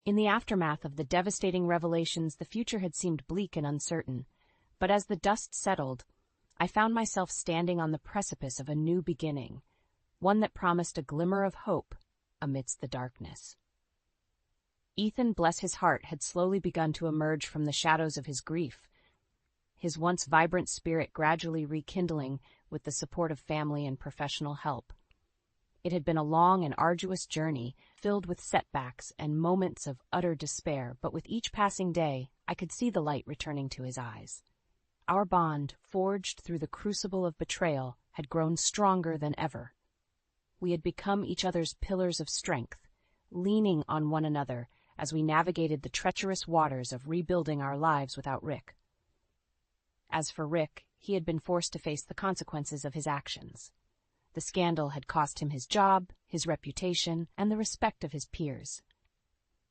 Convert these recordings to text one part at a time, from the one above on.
In the aftermath of the devastating revelations, the future had seemed bleak and uncertain, but as the dust settled, I found myself standing on the precipice of a new beginning, one that promised a glimmer of hope amidst the darkness. Ethan, bless his heart, had slowly begun to emerge from the shadows of his grief, his once vibrant spirit gradually rekindling with the support of family and professional help. It had been a long and arduous journey, filled with setbacks and moments of utter despair, but with each passing day, I could see the light returning to his eyes. Our bond, forged through the crucible of betrayal, had grown stronger than ever. We had become each other's pillars of strength, leaning on one another as we navigated the treacherous waters of rebuilding our lives without Rick. As for Rick, he had been forced to face the consequences of his actions. The scandal had cost him his job, his reputation, and the respect of his peers.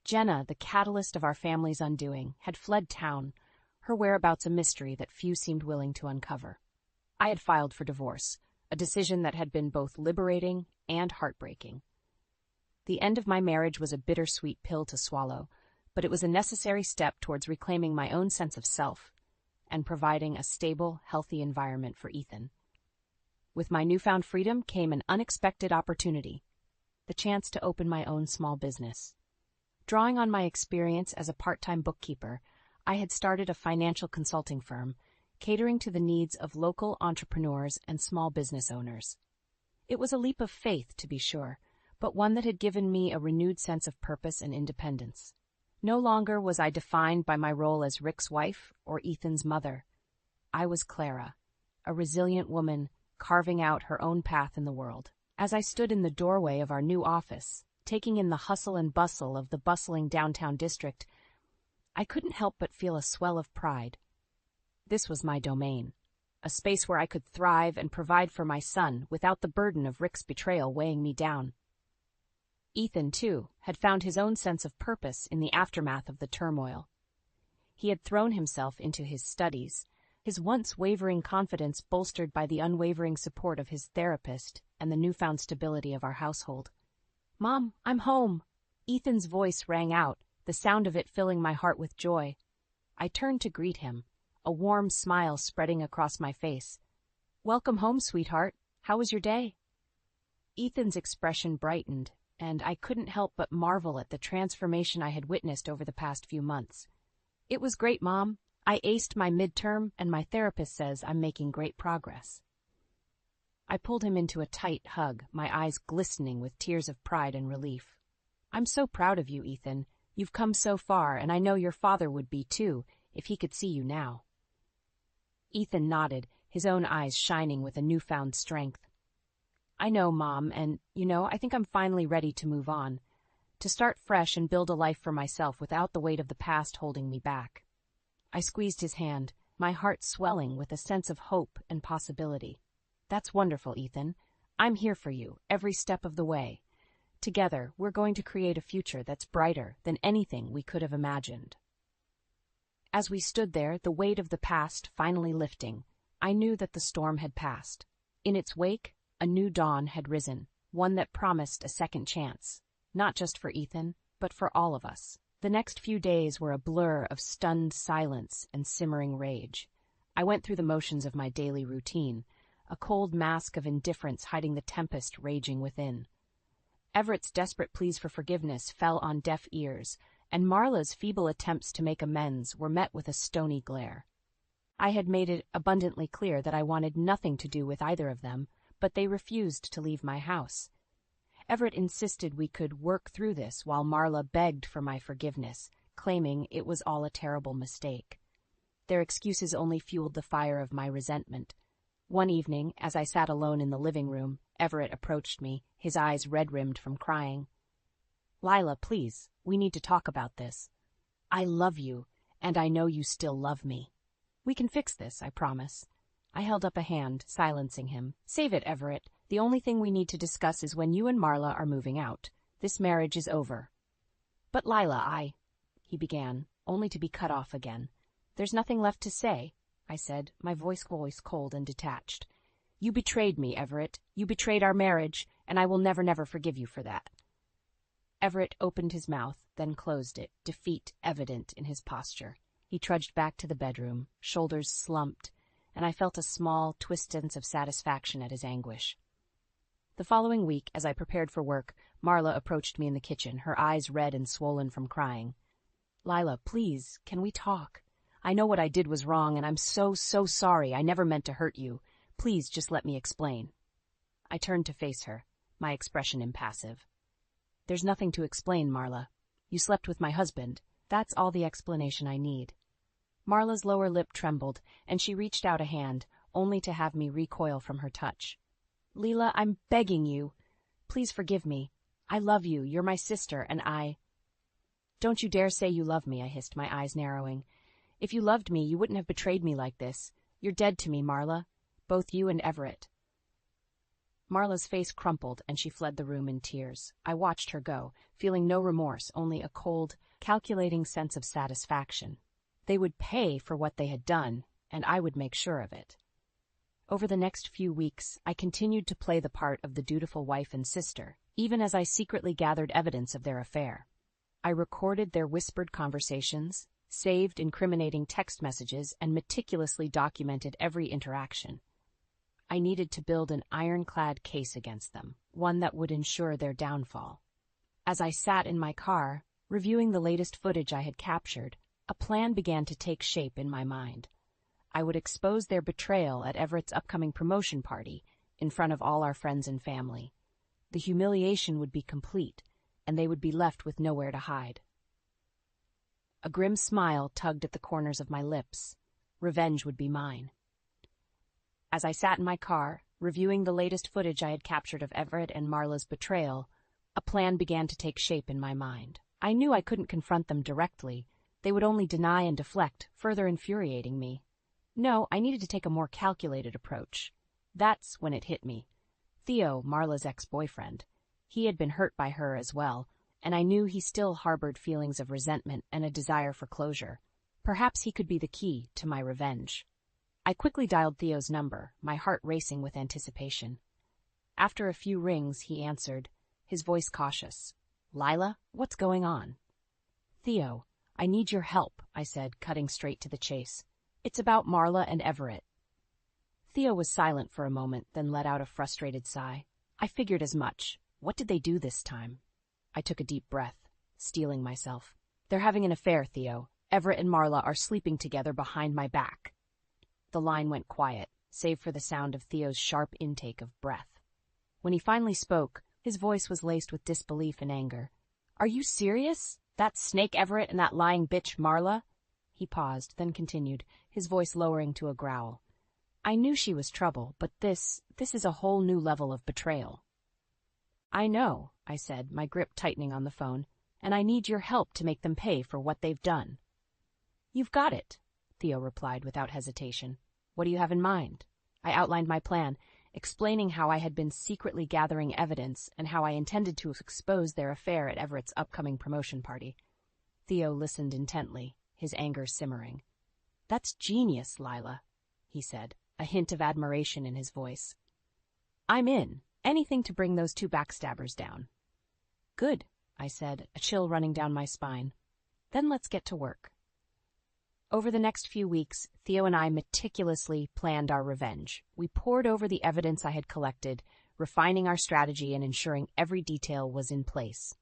Jenna, the catalyst of our family's undoing, had fled town, her whereabouts a mystery that few seemed willing to uncover. I had filed for divorce, a decision that had been both liberating and heartbreaking. The end of my marriage was a bittersweet pill to swallow, but it was a necessary step towards reclaiming my own sense of self and providing a stable, healthy environment for Ethan. With my newfound freedom came an unexpected opportunity, the chance to open my own small business. Drawing on my experience as a part-time bookkeeper, I had started a financial consulting firm, catering to the needs of local entrepreneurs and small business owners. It was a leap of faith, to be sure, but one that had given me a renewed sense of purpose and independence. No longer was I defined by my role as Rick's wife or Ethan's mother. I was Clara, a resilient woman carving out her own path in the world. As I stood in the doorway of our new office, taking in the hustle and bustle of the bustling downtown district, I couldn't help but feel a swell of pride. This was my domain, a space where I could thrive and provide for my son without the burden of Rick's betrayal weighing me down. Ethan, too, had found his own sense of purpose in the aftermath of the turmoil. He had thrown himself into his studies, his once wavering confidence bolstered by the unwavering support of his therapist and the newfound stability of our household. "Mom, I'm home!" Ethan's voice rang out, the sound of it filling my heart with joy. I turned to greet him, a warm smile spreading across my face. "Welcome home, sweetheart. How was your day?" Ethan's expression brightened, and I couldn't help but marvel at the transformation I had witnessed over the past few months. "It was great, Mom. I aced my midterm, and my therapist says I'm making great progress." I pulled him into a tight hug, my eyes glistening with tears of pride and relief. "I'm so proud of you, Ethan. You've come so far, and I know your father would be too, if he could see you now." Ethan nodded, his own eyes shining with a newfound strength. "I know, Mom, and, I think I'm finally ready to move on, to start fresh and build a life for myself without the weight of the past holding me back." I squeezed his hand, my heart swelling with a sense of hope and possibility. "That's wonderful, Ethan. I'm here for you, every step of the way. Together, we're going to create a future that's brighter than anything we could have imagined." As we stood there, the weight of the past finally lifting, I knew that the storm had passed. In its wake, a new dawn had risen, one that promised a second chance, not just for Ethan, but for all of us. The next few days were a blur of stunned silence and simmering rage. I went through the motions of my daily routine, a cold mask of indifference hiding the tempest raging within. Everett's desperate pleas for forgiveness fell on deaf ears, and Marla's feeble attempts to make amends were met with a stony glare. I had made it abundantly clear that I wanted nothing to do with either of them, but they refused to leave my house. Everett insisted we could work through this while Marla begged for my forgiveness, claiming it was all a terrible mistake. Their excuses only fueled the fire of my resentment. One evening, as I sat alone in the living room, Everett approached me, his eyes red-rimmed from crying. "Lila, please, we need to talk about this. I love you, and I know you still love me. We can fix this, I promise." I held up a hand, silencing him. "Save it, Everett. The only thing we need to discuss is when you and Marla are moving out. This marriage is over." "But Lila, he began, only to be cut off again. "There's nothing left to say," I said, my voice cold and detached. "You betrayed me, Everett. You betrayed our marriage, and I will never forgive you for that." Everett opened his mouth, then closed it, defeat evident in his posture. He trudged back to the bedroom, shoulders slumped, and I felt a small, twisted sense of satisfaction at his anguish. The following week, as I prepared for work, Marla approached me in the kitchen, her eyes red and swollen from crying. "Lila, please, can we talk? I know what I did was wrong, and I'm so sorry. I never meant to hurt you. Please just let me explain." I turned to face her, my expression impassive. "There's nothing to explain, Marla. You slept with my husband. That's all the explanation I need." Marla's lower lip trembled, and she reached out a hand, only to have me recoil from her touch. "Leela, I'm begging you. Please forgive me. I love you. You're my sister, and I—" "Don't you dare say you love me," I hissed, my eyes narrowing. "If you loved me, you wouldn't have betrayed me like this. You're dead to me, Marla. Both you and Everett." Marla's face crumpled, and she fled the room in tears. I watched her go, feeling no remorse, only a cold, calculating sense of satisfaction. They would pay for what they had done, and I would make sure of it. Over the next few weeks, I continued to play the part of the dutiful wife and sister, even as I secretly gathered evidence of their affair. I recorded their whispered conversations, saved incriminating text messages, and meticulously documented every interaction. I needed to build an ironclad case against them, one that would ensure their downfall. As I sat in my car, reviewing the latest footage I had captured, a plan began to take shape in my mind. I would expose their betrayal at Everett's upcoming promotion party, in front of all our friends and family. The humiliation would be complete, and they would be left with nowhere to hide. A grim smile tugged at the corners of my lips. Revenge would be mine. As I sat in my car, reviewing the latest footage I had captured of Everett and Marla's betrayal, a plan began to take shape in my mind. I knew I couldn't confront them directly. They would only deny and deflect, further infuriating me. No, I needed to take a more calculated approach. That's when it hit me. Theo, Marla's ex-boyfriend. He had been hurt by her as well, and I knew he still harbored feelings of resentment and a desire for closure. Perhaps he could be the key to my revenge. I quickly dialed Theo's number, my heart racing with anticipation. After a few rings, he answered, his voice cautious. "Lila, what's going on?" "Theo, I need your help," I said, cutting straight to the chase. "It's about Marla and Everett." Theo was silent for a moment, then let out a frustrated sigh. I figured as much. What did they do this time? I took a deep breath, steeling myself. "They're having an affair, Theo. Everett and Marla are sleeping together behind my back." The line went quiet, save for the sound of Theo's sharp intake of breath. When he finally spoke, his voice was laced with disbelief and anger. "Are you serious? That snake Everett and that lying bitch Marla?" He paused, then continued, his voice lowering to a growl. "I knew she was trouble, but this is a whole new level of betrayal." "I know," I said, my grip tightening on the phone, "and I need your help to make them pay for what they've done." "You've got it," Theo replied without hesitation. "What do you have in mind?" I outlined my plan, explaining how I had been secretly gathering evidence and how I intended to expose their affair at Everett's upcoming promotion party. Theo listened intently, his anger simmering. "That's genius, Lila," he said, a hint of admiration in his voice. "I'm in. Anything to bring those two backstabbers down." "Good," I said, a chill running down my spine. "Then let's get to work." Over the next few weeks, Theo and I meticulously planned our revenge. We pored over the evidence I had collected, refining our strategy and ensuring every detail was in place.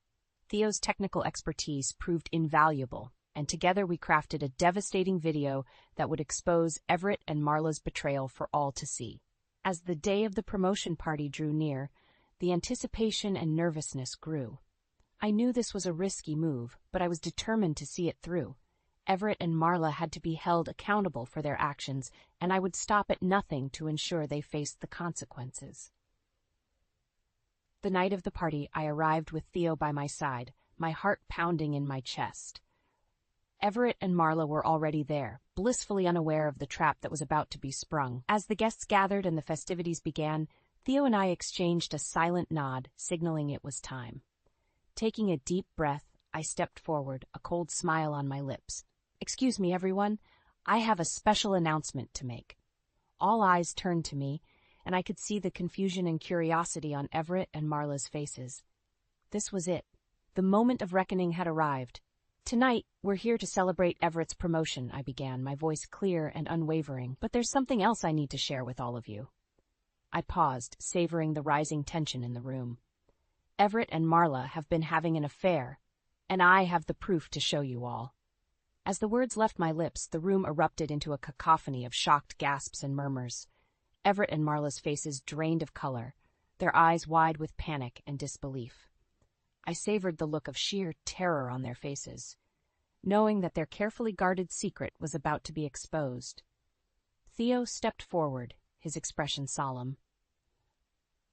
Theo's technical expertise proved invaluable, and together we crafted a devastating video that would expose Everett and Marla's betrayal for all to see. As the day of the promotion party drew near, the anticipation and nervousness grew. I knew this was a risky move, but I was determined to see it through. Everett and Marla had to be held accountable for their actions, and I would stop at nothing to ensure they faced the consequences. The night of the party, I arrived with Theo by my side, my heart pounding in my chest. Everett and Marla were already there, blissfully unaware of the trap that was about to be sprung. As the guests gathered and the festivities began, Theo and I exchanged a silent nod, signaling it was time. Taking a deep breath, I stepped forward, a cold smile on my lips. "Excuse me, everyone. I have a special announcement to make." All eyes turned to me, and I could see the confusion and curiosity on Everett and Marla's faces. This was it, The moment of reckoning had arrived. "Tonight, we're here to celebrate Everett's promotion," I began, my voice clear and unwavering. "But there's something else I need to share with all of you." I paused, savoring the rising tension in the room. "Everett and Marla have been having an affair, and I have the proof to show you all." As the words left my lips, the room erupted into a cacophony of shocked gasps and murmurs. Everett and Marla's faces drained of color, their eyes wide with panic and disbelief. I savored the look of sheer terror on their faces, knowing that their carefully guarded secret was about to be exposed. Theo stepped forward, his expression solemn.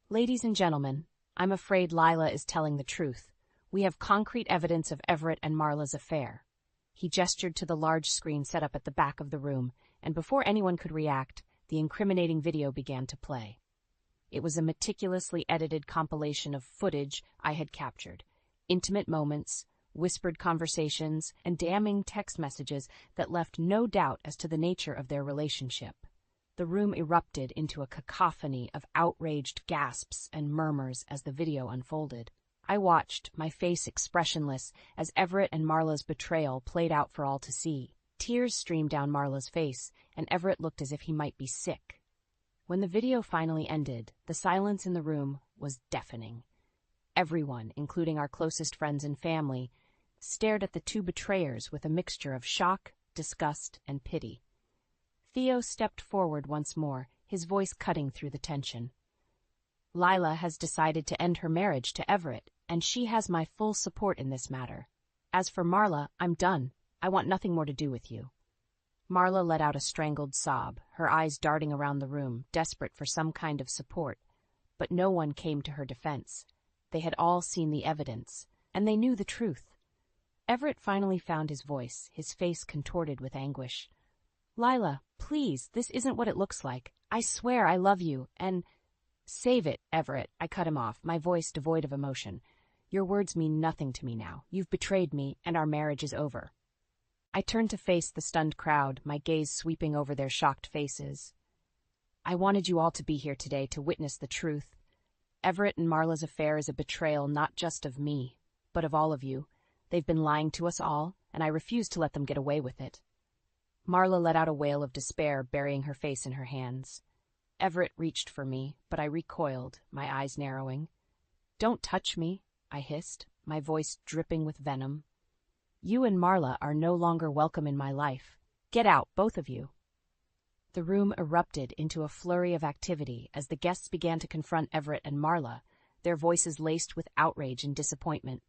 "Ladies and gentlemen, I'm afraid Lila is telling the truth. We have concrete evidence of Everett and Marla's affair." He gestured to the large screen set up at the back of the room, and before anyone could react, the incriminating video began to play. It was a meticulously edited compilation of footage I had captured, intimate moments, whispered conversations, and damning text messages that left no doubt as to the nature of their relationship. The room erupted into a cacophony of outraged gasps and murmurs as the video unfolded. I watched, my face expressionless, as Everett and Marla's betrayal played out for all to see. Tears streamed down Marla's face, and Everett looked as if he might be sick. When the video finally ended, the silence in the room was deafening. Everyone, including our closest friends and family, stared at the two betrayers with a mixture of shock, disgust, and pity. Theo stepped forward once more, his voice cutting through the tension. "Lila has decided to end her marriage to Everett, and she has my full support in this matter. As for Marla, I'm done. I want nothing more to do with you." Marla let out a strangled sob, her eyes darting around the room, desperate for some kind of support. But no one came to her defense. They had all seen the evidence, and they knew the truth. Everett finally found his voice, his face contorted with anguish. "Lila, please, this isn't what it looks like. I swear I love you, and—" "Save it, Everett," I cut him off, my voice devoid of emotion. "Your words mean nothing to me now. You've betrayed me, and our marriage is over." I turned to face the stunned crowd, my gaze sweeping over their shocked faces. "I wanted you all to be here today to witness the truth. Everett and Marla's affair is a betrayal not just of me, but of all of you. They've been lying to us all, and I refuse to let them get away with it." Marla let out a wail of despair, burying her face in her hands. Everett reached for me, but I recoiled, my eyes narrowing. "Don't touch me," I hissed, my voice dripping with venom. "You and Marla are no longer welcome in my life. Get out, both of you." The room erupted into a flurry of activity as the guests began to confront Everett and Marla, their voices laced with outrage and disappointment.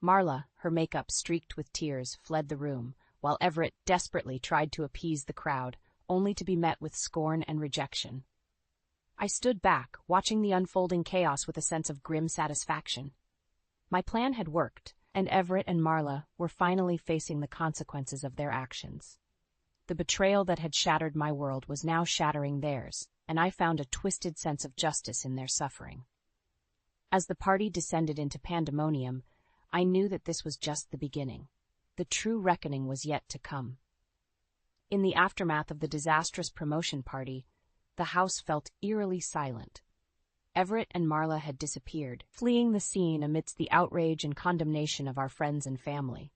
Marla, her makeup streaked with tears, fled the room, while Everett desperately tried to appease the crowd, only to be met with scorn and rejection. I stood back, watching the unfolding chaos with a sense of grim satisfaction. My plan had worked, and Everett and Marla were finally facing the consequences of their actions. The betrayal that had shattered my world was now shattering theirs, and I found a twisted sense of justice in their suffering. As the party descended into pandemonium, I knew that this was just the beginning. The true reckoning was yet to come. In the aftermath of the disastrous promotion party, the house felt eerily silent. Everett and Marla had disappeared, fleeing the scene amidst the outrage and condemnation of our friends and family.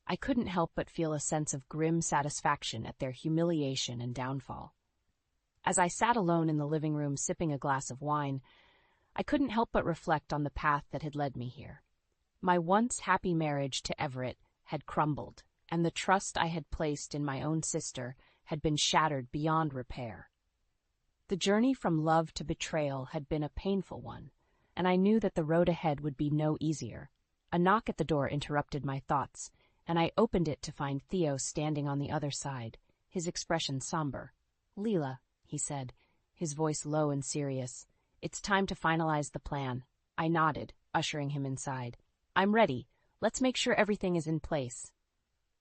I couldn't help but feel a sense of grim satisfaction at their humiliation and downfall. As I sat alone in the living room sipping a glass of wine, I couldn't help but reflect on the path that had led me here. My once happy marriage to Everett had crumbled, and the trust I had placed in my own sister had been shattered beyond repair. The journey from love to betrayal had been a painful one, and I knew that the road ahead would be no easier. A knock at the door interrupted my thoughts, and I opened it to find Theo standing on the other side, his expression somber. "Leela," he said, his voice low and serious, "it's time to finalize the plan." I nodded, ushering him inside. "I'm ready. Let's make sure everything is in place."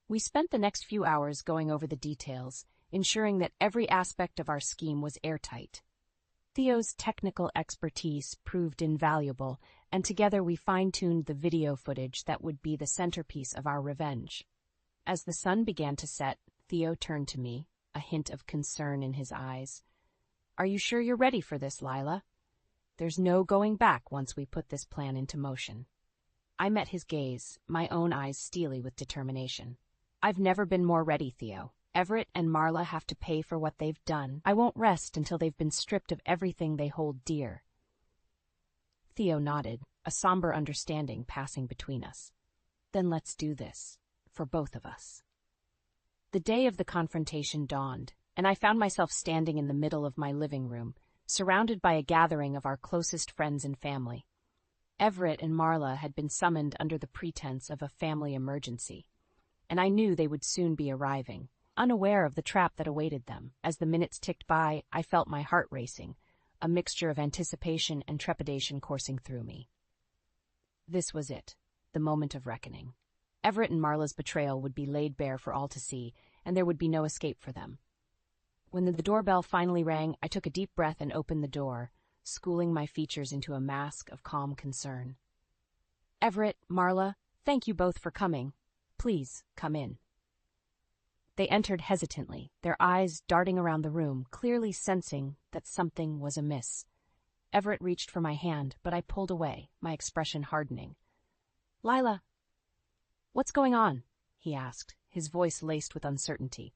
We spent the next few hours going over the details, ensuring that every aspect of our scheme was airtight. Theo's technical expertise proved invaluable, and together we fine-tuned the video footage that would be the centerpiece of our revenge. As the sun began to set, Theo turned to me, a hint of concern in his eyes. "Are you sure you're ready for this, Lila? There's no going back once we put this plan into motion." I met his gaze, my own eyes steely with determination. I've never been more ready, Theo. Everett and Marla have to pay for what they've done. I won't rest until they've been stripped of everything they hold dear. Theo nodded, a somber understanding passing between us. Then let's do this, for both of us. The day of the confrontation dawned, and I found myself standing in the middle of my living room, surrounded by a gathering of our closest friends and family. Everett and Marla had been summoned under the pretense of a family emergency, and I knew they would soon be arriving, unaware of the trap that awaited them. As the minutes ticked by, I felt my heart racing, a mixture of anticipation and trepidation coursing through me. This was it, the moment of reckoning. Everett and Marla's betrayal would be laid bare for all to see, and there would be no escape for them. When the doorbell finally rang, I took a deep breath and opened the door, schooling my features into a mask of calm concern. Everett, Marla, thank you both for coming. Please, come in. They entered hesitantly, their eyes darting around the room, clearly sensing that something was amiss. Everett reached for my hand, but I pulled away, my expression hardening. Lila, what's going on? He asked, his voice laced with uncertainty.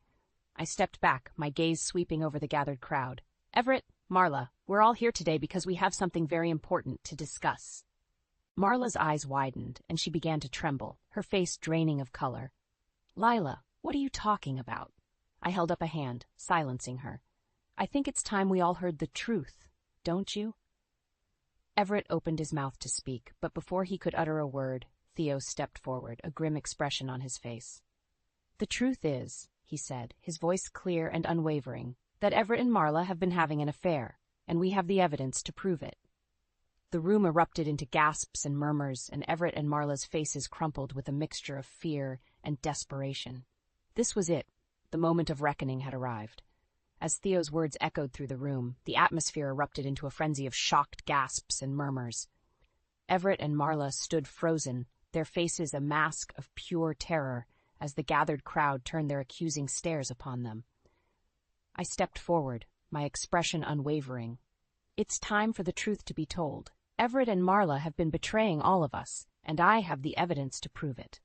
I stepped back, my gaze sweeping over the gathered crowd. Everett, Marla, we're all here today because we have something very important to discuss. Marla's eyes widened, and she began to tremble, her face draining of color. Lila, what are you talking about? I held up a hand, silencing her. I think it's time we all heard the truth, don't you? Everett opened his mouth to speak, but before he could utter a word, Theo stepped forward, a grim expression on his face. The truth is, he said, his voice clear and unwavering, that Everett and Marla have been having an affair, and we have the evidence to prove it. The room erupted into gasps and murmurs, and Everett and Marla's faces crumpled with a mixture of fear and desperation. This was it. The moment of reckoning had arrived. As Theo's words echoed through the room, the atmosphere erupted into a frenzy of shocked gasps and murmurs. Everett and Marla stood frozen, their faces a mask of pure terror, as the gathered crowd turned their accusing stares upon them. I stepped forward, my expression unwavering. It's time for the truth to be told. Everett and Marla have been betraying all of us, and I have the evidence to prove it.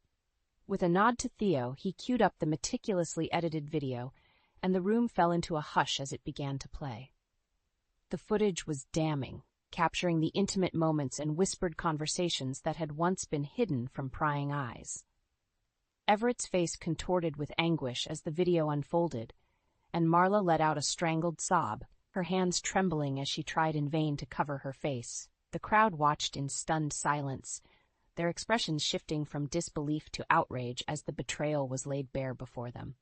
With a nod to Theo, he queued up the meticulously edited video, and the room fell into a hush as it began to play. The footage was damning, capturing the intimate moments and whispered conversations that had once been hidden from prying eyes. Everett's face contorted with anguish as the video unfolded, and Marla let out a strangled sob, her hands trembling as she tried in vain to cover her face. The crowd watched in stunned silence, their expressions shifting from disbelief to outrage as the betrayal was laid bare before them.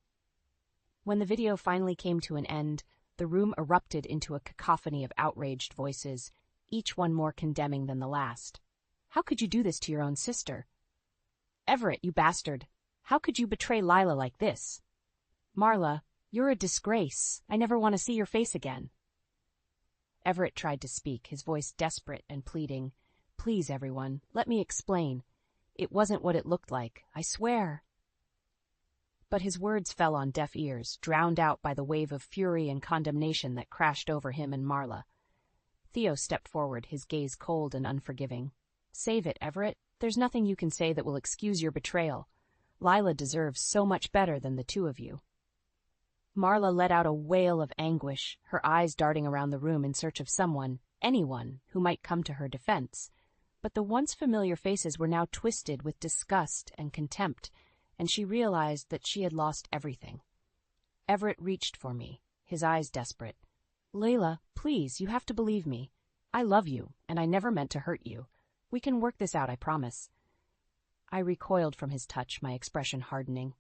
When the video finally came to an end, the room erupted into a cacophony of outraged voices, each one more condemning than the last. How could you do this to your own sister? Everett, you bastard! How could you betray Lila like this? Marla, you're a disgrace. I never want to see your face again. Everett tried to speak, his voice desperate and pleading. Please, everyone, let me explain. It wasn't what it looked like, I swear. But his words fell on deaf ears, drowned out by the wave of fury and condemnation that crashed over him and Marla. Theo stepped forward, his gaze cold and unforgiving. Save it, Everett. There's nothing you can say that will excuse your betrayal. Lila deserves so much better than the two of you. Marla let out a wail of anguish, her eyes darting around the room in search of someone, anyone, who might come to her defense. But the once familiar faces were now twisted with disgust and contempt, and she realized that she had lost everything. Everett reached for me, his eyes desperate. Layla, please, you have to believe me. I love you, and I never meant to hurt you. We can work this out, I promise. I recoiled from his touch, my expression hardening.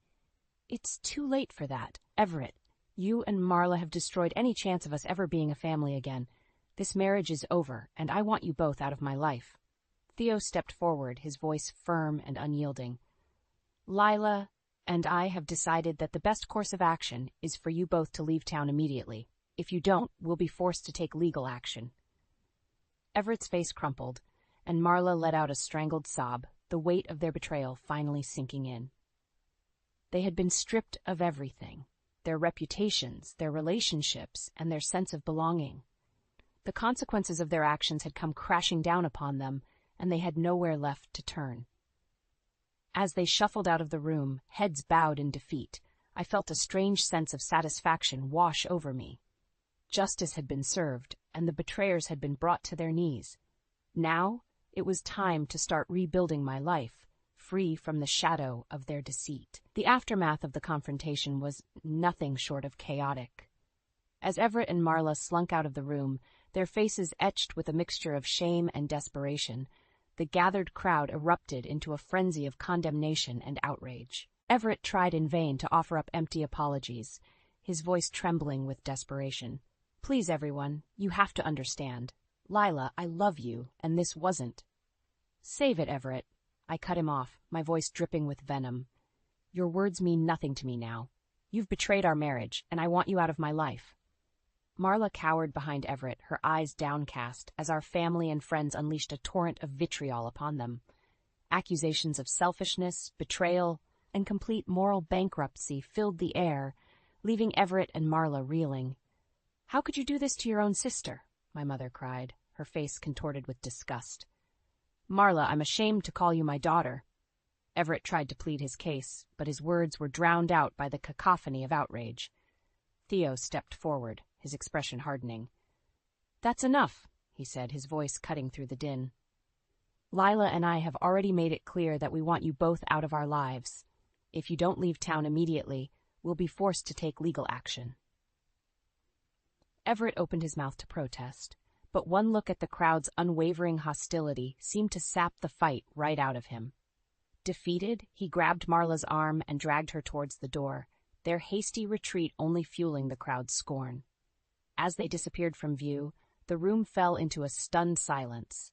It's too late for that, Everett. You and Marla have destroyed any chance of us ever being a family again. This marriage is over, and I want you both out of my life. Theo stepped forward, his voice firm and unyielding. Lila and I have decided that the best course of action is for you both to leave town immediately. If you don't, we'll be forced to take legal action. Everett's face crumpled, and Marla let out a strangled sob, the weight of their betrayal finally sinking in. They had been stripped of everything, their reputations, their relationships, and their sense of belonging. The consequences of their actions had come crashing down upon them, and they had nowhere left to turn. As they shuffled out of the room, heads bowed in defeat, I felt a strange sense of satisfaction wash over me. Justice had been served, and the betrayers had been brought to their knees. Now, it was time to start rebuilding my life, free from the shadow of their deceit. The aftermath of the confrontation was nothing short of chaotic. As Everett and Marla slunk out of the room, their faces etched with a mixture of shame and desperation, the gathered crowd erupted into a frenzy of condemnation and outrage. Everett tried in vain to offer up empty apologies, his voice trembling with desperation. "Please, everyone, you have to understand. Lila, I love you, and this wasn't." "Save it, Everett." I cut him off, my voice dripping with venom. "Your words mean nothing to me now. You've betrayed our marriage, and I want you out of my life." Marla cowered behind Everett, her eyes downcast, as our family and friends unleashed a torrent of vitriol upon them. Accusations of selfishness, betrayal, and complete moral bankruptcy filled the air, leaving Everett and Marla reeling. "How could you do this to your own sister?" my mother cried, her face contorted with disgust. "Marla, I'm ashamed to call you my daughter." Everett tried to plead his case, but his words were drowned out by the cacophony of outrage. Theo stepped forward, his expression hardening. "That's enough," he said, his voice cutting through the din. "Lila and I have already made it clear that we want you both out of our lives. If you don't leave town immediately, we'll be forced to take legal action." Everett opened his mouth to protest, but one look at the crowd's unwavering hostility seemed to sap the fight right out of him. Defeated, he grabbed Marla's arm and dragged her towards the door, their hasty retreat only fueling the crowd's scorn. As they disappeared from view, the room fell into a stunned silence,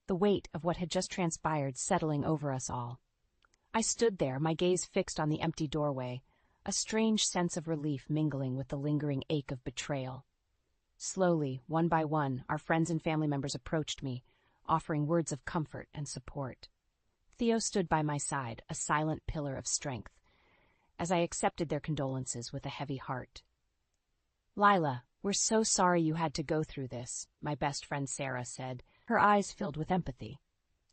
the weight of what had just transpired settling over us all. I stood there, my gaze fixed on the empty doorway, a strange sense of relief mingling with the lingering ache of betrayal. Slowly, one by one, our friends and family members approached me, offering words of comfort and support. Theo stood by my side, a silent pillar of strength, as I accepted their condolences with a heavy heart. "Lila, we're so sorry you had to go through this," my best friend Sarah said, her eyes filled with empathy.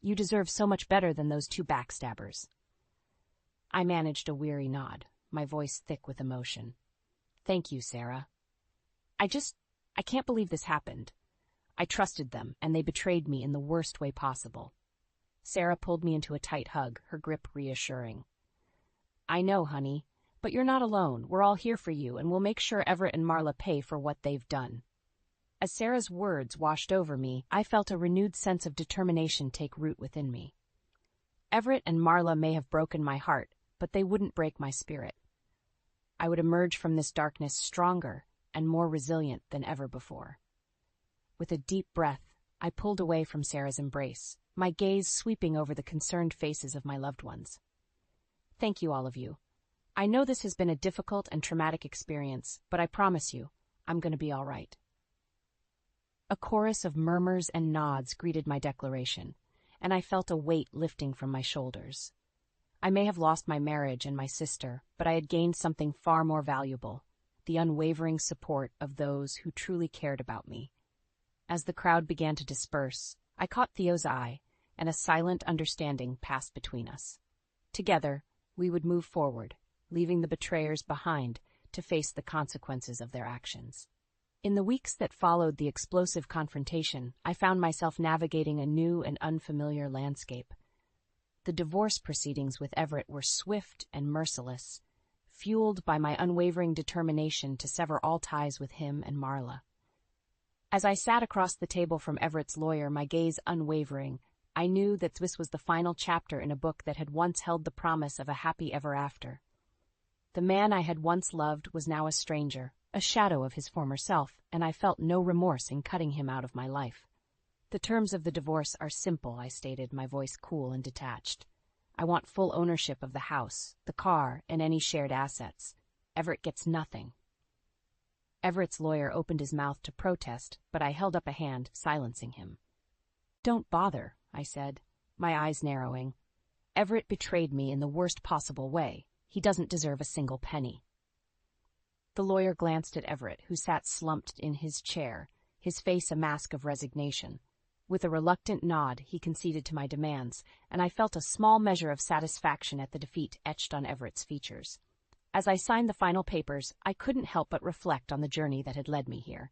"You deserve so much better than those two backstabbers." I managed a weary nod, my voice thick with emotion. "Thank you, Sarah. I can't believe this happened. I trusted them, and they betrayed me in the worst way possible." Sarah pulled me into a tight hug, her grip reassuring. "I know, honey, but you're not alone. We're all here for you, and we'll make sure Everett and Marla pay for what they've done." As Sarah's words washed over me, I felt a renewed sense of determination take root within me. Everett and Marla may have broken my heart, but they wouldn't break my spirit. I would emerge from this darkness stronger and more resilient than ever before. With a deep breath, I pulled away from Sarah's embrace, my gaze sweeping over the concerned faces of my loved ones. "Thank you, all of you. I know this has been a difficult and traumatic experience, but I promise you, I'm going to be all right." A chorus of murmurs and nods greeted my declaration, and I felt a weight lifting from my shoulders. I may have lost my marriage and my sister, but I had gained something far more valuable: the unwavering support of those who truly cared about me. As the crowd began to disperse, I caught Theo's eye, and a silent understanding passed between us. Together, we would move forward, leaving the betrayers behind to face the consequences of their actions. In the weeks that followed the explosive confrontation, I found myself navigating a new and unfamiliar landscape. The divorce proceedings with Everett were swift and merciless, fueled by my unwavering determination to sever all ties with him and Marla. As I sat across the table from Everett's lawyer, my gaze unwavering, I knew that this was the final chapter in a book that had once held the promise of a happy ever after. The man I had once loved was now a stranger, a shadow of his former self, and I felt no remorse in cutting him out of my life. "The terms of the divorce are simple," I stated, my voice cool and detached. "I want full ownership of the house, the car, and any shared assets. Everett gets nothing." Everett's lawyer opened his mouth to protest, but I held up a hand, silencing him. "Don't bother," I said, my eyes narrowing. "Everett betrayed me in the worst possible way. He doesn't deserve a single penny." The lawyer glanced at Everett, who sat slumped in his chair, his face a mask of resignation. With a reluctant nod, he conceded to my demands, and I felt a small measure of satisfaction at the defeat etched on Everett's features. As I signed the final papers, I couldn't help but reflect on the journey that had led me here.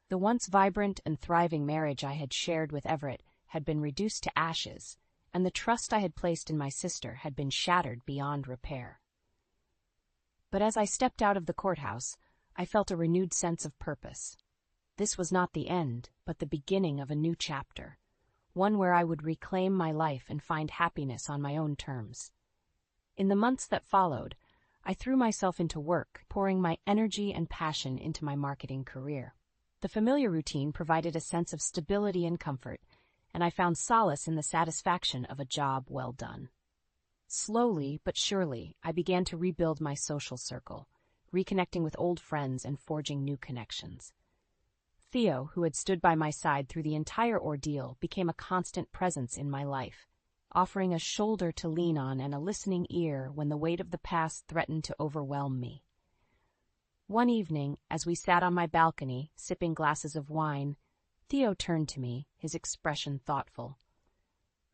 The once vibrant and thriving marriage I had shared with Everett had been reduced to ashes, and the trust I had placed in my sister had been shattered beyond repair. But as I stepped out of the courthouse, I felt a renewed sense of purpose. This was not the end, but the beginning of a new chapter, one where I would reclaim my life and find happiness on my own terms. In the months that followed, I threw myself into work, pouring my energy and passion into my marketing career. The familiar routine provided a sense of stability and comfort, and I found solace in the satisfaction of a job well done. Slowly but surely, I began to rebuild my social circle, reconnecting with old friends and forging new connections. Theo, who had stood by my side through the entire ordeal, became a constant presence in my life, offering a shoulder to lean on and a listening ear when the weight of the past threatened to overwhelm me. One evening, as we sat on my balcony, sipping glasses of wine, Theo turned to me, his expression thoughtful.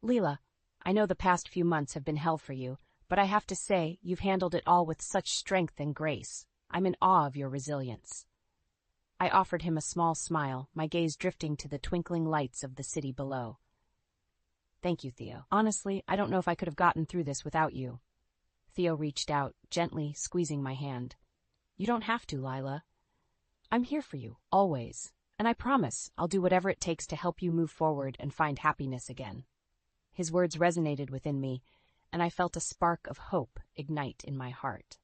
"Leela, I know the past few months have been hell for you, but I have to say you've handled it all with such strength and grace. I'm in awe of your resilience." I offered him a small smile, my gaze drifting to the twinkling lights of the city below. "Thank you, Theo. Honestly, I don't know if I could have gotten through this without you." Theo reached out, gently squeezing my hand. "You don't have to, Lila. I'm here for you, always, and I promise I'll do whatever it takes to help you move forward and find happiness again." His words resonated within me, and I felt a spark of hope ignite in my heart.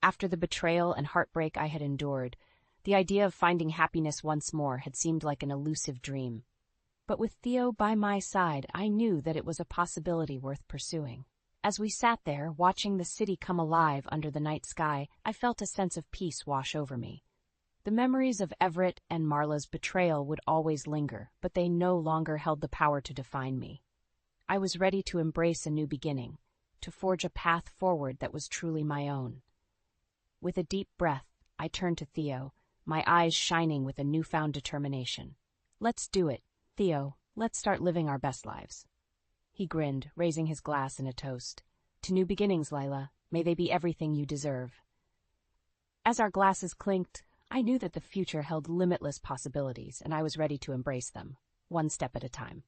After the betrayal and heartbreak I had endured, the idea of finding happiness once more had seemed like an elusive dream. But with Theo by my side, I knew that it was a possibility worth pursuing. As we sat there, watching the city come alive under the night sky, I felt a sense of peace wash over me. The memories of Everett and Marla's betrayal would always linger, but they no longer held the power to define me. I was ready to embrace a new beginning, to forge a path forward that was truly my own. With a deep breath, I turned to Theo, my eyes shining with a newfound determination. "Let's do it, Theo. Let's start living our best lives." He grinned, raising his glass in a toast. "To new beginnings, Lila. May they be everything you deserve." As our glasses clinked, I knew that the future held limitless possibilities, and I was ready to embrace them, one step at a time.